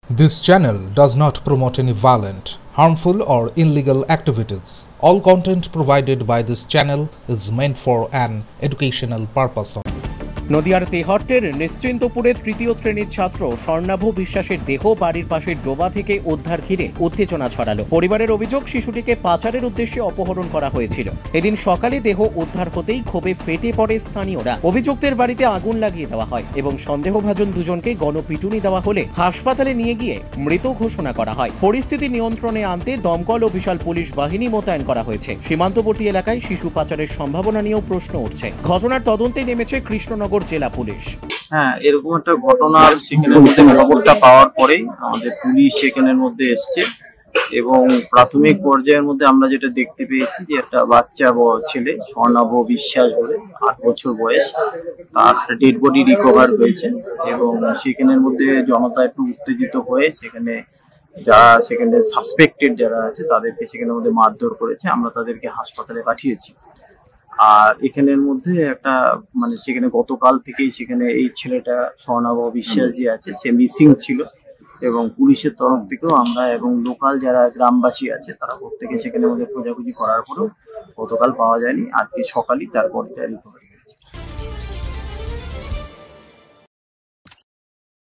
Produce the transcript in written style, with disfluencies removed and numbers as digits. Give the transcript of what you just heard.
This channel does not promote any violent, harmful, or illegal activities. All content provided by this channel is meant for an educational purpose. নদিয়ার তেহট্টের নিশ্চিন্তপুরে তৃতীয় শ্রেণীর ছাত্র স্বর্ণাভ বিশ্বাসের দেহ বাড়ির পাশের ডোবা থেকে উদ্ধার ঘিরে উত্তেজনা ছড়ালো। পরিবারের অভিযোগ, শিশুটিকে পাচারের উদ্দেশ্যে অপহরণ করা হয়েছিল। এদিন সকালে দেহ উদ্ধার হতেই ক্ষোভে ফেটে পড়ে স্থানীয়রা। অভিযুক্তের বাড়িতে আগুন লাগিয়ে দেওয়া হয় এবং সন্দেহভাজন দুজনকে গণপিটুনি দেওয়া হলে হাসপাতালে নিয়ে গিয়ে মৃত ঘোষণা করা হয়। পরিস্থিতি নিয়ন্ত্রণে আনতে দমকল ও বিশাল পুলিশ বাহিনী মোতায়েন করা হয়েছে। সীমান্তবর্তী এলাকায় শিশু পাচারের সম্ভাবনা নিয়েও প্রশ্ন উঠছে। ঘটনার তদন্তে নেমেছে কৃষ্ণনগর জেলা পুলিশ। হ্যাঁ, এরকম একটা ঘটনার সেখানের মধ্যে খবরটা পাওয়ার পরেই আমাদের পুলিশ সেখানের মধ্যে এসছে এবং প্রাথমিক পর্যায়ের মধ্যে আমরা যেটা দেখতে পেয়েছি যে একটা বাচ্চা ছেলে স্বর্ণাভ বিশ্বাস বলে 8 বছর বয়স, তার ডেড বডি রিকভার হয়েছে এবং সেখানের মধ্যে জনতা একটু উত্তেজিত হয়ে সেখানে সাসপেক্টেড যারা আছে তাদেরকে সেখানের মধ্যে মারধর করেছে। আমরা তাদেরকে হাসপাতালে পাঠিয়েছি। আর এখানের মধ্যে একটা সেখানে গতকাল থেকেই সেখানে এই ছেলেটা স্বর্ণাভ বিশ্বাস যে আছে সে মিসিং ছিল এবং পুলিশের তরফ থেকেও আমরা এবং লোকাল যারা গ্রামবাসী আছে তারা প্রত্যেকে সেখানের মধ্যে খোঁজাখুঁজি করার পরেও গতকাল পাওয়া যায়নি। আজকে সকালই তার বডিটা রিকভার